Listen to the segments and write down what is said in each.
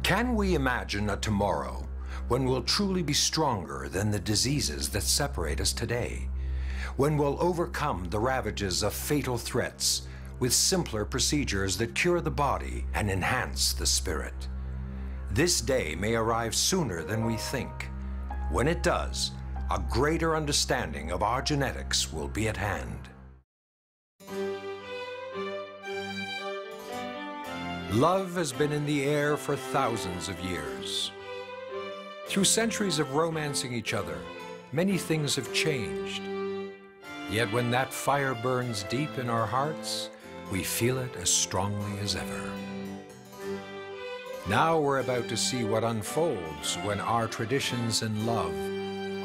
Can we imagine a tomorrow when we'll truly be stronger than the diseases that separate us today? When we'll overcome the ravages of fatal threats with simpler procedures that cure the body and enhance the spirit? This day may arrive sooner than we think. When it does, a greater understanding of our genetics will be at hand. Love has been in the air for thousands of years. Through centuries of romancing each other, many things have changed. Yet when that fire burns deep in our hearts, we feel it as strongly as ever. Now we're about to see what unfolds when our traditions and love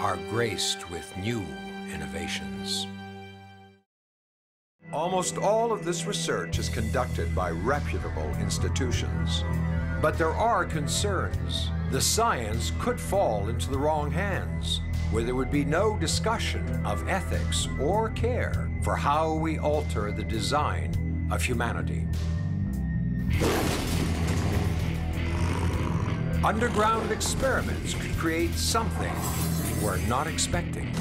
are graced with new innovations. Almost all of this research is conducted by reputable institutions. But there are concerns. The science could fall into the wrong hands, where there would be no discussion of ethics or care for how we alter the design of humanity. Underground experiments could create something we're not expecting.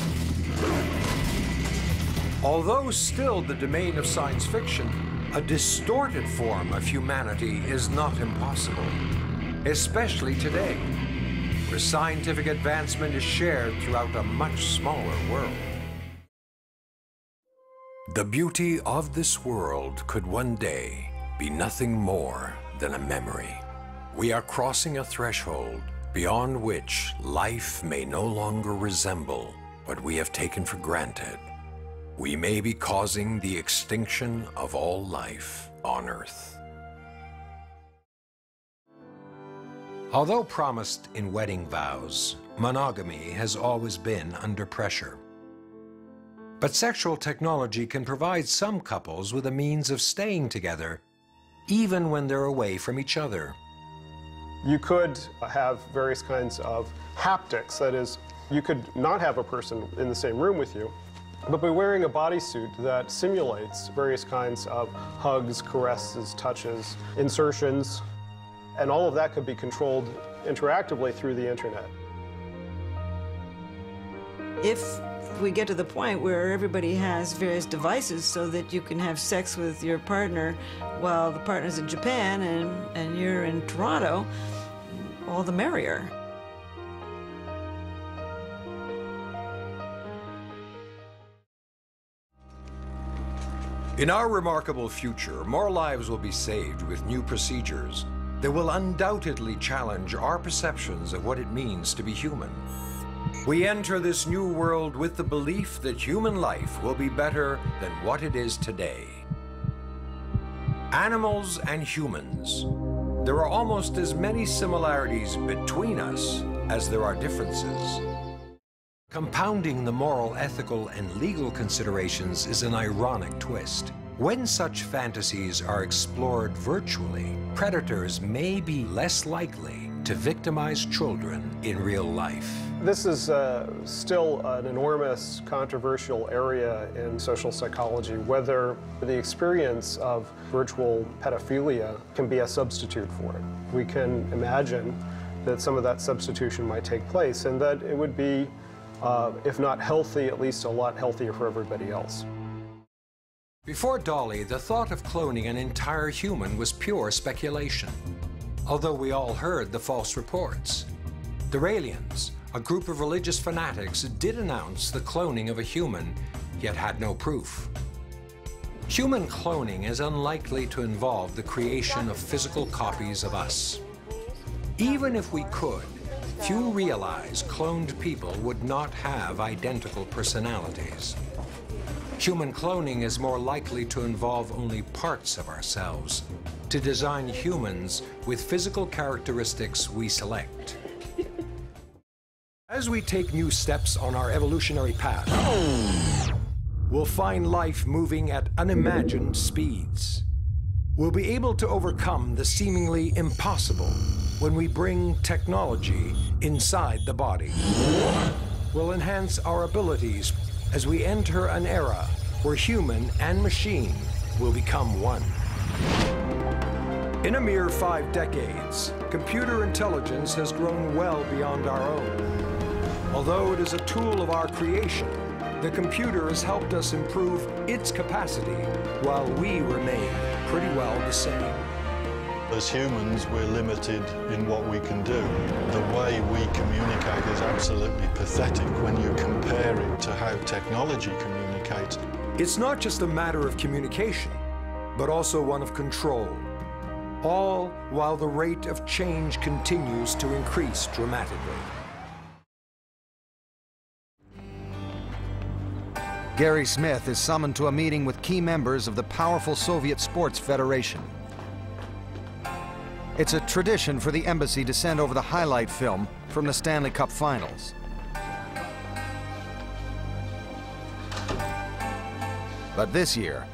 Although still the domain of science fiction, a distorted form of humanity is not impossible, especially today, where scientific advancement is shared throughout a much smaller world. The beauty of this world could one day be nothing more than a memory. We are crossing a threshold beyond which life may no longer resemble what we have taken for granted. We may be causing the extinction of all life on Earth. Although promised in wedding vows, monogamy has always been under pressure. But sexual technology can provide some couples with a means of staying together, even when they're away from each other. You could have various kinds of haptics. That is, you could not have a person in the same room with you, but by wearing a bodysuit that simulates various kinds of hugs, caresses, touches, insertions, and all of that could be controlled interactively through the internet. If we get to the point where everybody has various devices so that you can have sex with your partner while the partner's in Japan and you're in Toronto, all the merrier. In our remarkable future, more lives will be saved with new procedures that will undoubtedly challenge our perceptions of what it means to be human. We enter this new world with the belief that human life will be better than what it is today. Animals and humans, there are almost as many similarities between us as there are differences. Compounding the moral, ethical, and legal considerations is an ironic twist. When such fantasies are explored virtually, predators may be less likely to victimize children in real life. This is still an enormous controversial area in social psychology, whether the experience of virtual pedophilia can be a substitute for it. We can imagine that some of that substitution might take place and that it would be if not healthy, at least a lot healthier for everybody else. Before Dolly, the thought of cloning an entire human was pure speculation, although we all heard the false reports. The Raelians, a group of religious fanatics, did announce the cloning of a human, yet had no proof. Human cloning is unlikely to involve the creation of physical copies of us. Even if we could, few realize cloned people would not have identical personalities. Human cloning is more likely to involve only parts of ourselves, to design humans with physical characteristics we select. As we take new steps on our evolutionary path, we'll find life moving at unimagined speeds. We'll be able to overcome the seemingly impossible when we bring technology inside the body. We'll enhance our abilities as we enter an era where human and machine will become one. In a mere 5 decades, computer intelligence has grown well beyond our own. Although it is a tool of our creation, the computer has helped us improve its capacity while we remain pretty well the same. As humans, we're limited in what we can do. The way we communicate is absolutely pathetic when you compare it to how technology communicates. It's not just a matter of communication, but also one of control. All while the rate of change continues to increase dramatically. Gary Smith is summoned to a meeting with key members of the powerful Soviet Sports Federation. It's a tradition for the embassy to send over the highlight film from the Stanley Cup Finals. But this year,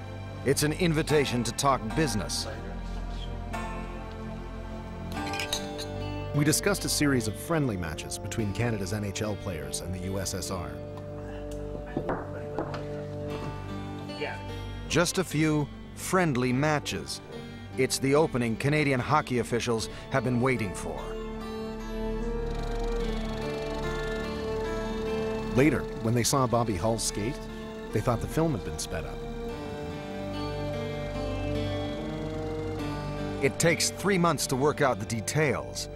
it's an invitation to talk business. We discussed a series of friendly matches between Canada's NHL players and the USSR. Just a few friendly matches. It's the opening Canadian hockey officials have been waiting for. Later, when they saw Bobby Hull skate, they thought the film had been sped up. It takes 3 months to work out the details,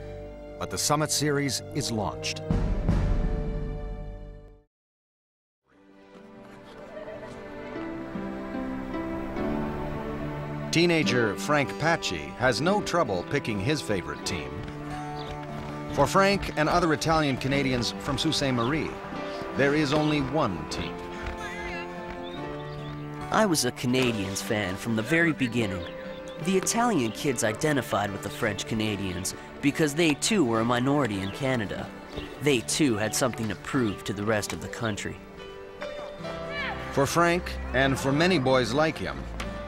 but the Summit Series is launched. Teenager Frank Pacci has no trouble picking his favorite team. For Frank and other Italian Canadians from Sault Ste. Marie, there is only one team. I was a Canadiens fan from the very beginning. The Italian kids identified with the French Canadians because they too were a minority in Canada. They too had something to prove to the rest of the country. For Frank, and for many boys like him,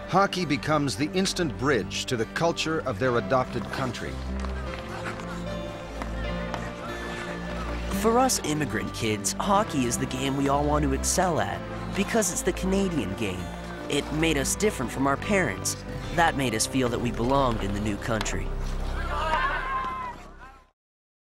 hockey becomes the instant bridge to the culture of their adopted country. For us immigrant kids, hockey is the game we all want to excel at because it's the Canadian game. It made us different from our parents. That made us feel that we belonged in the new country.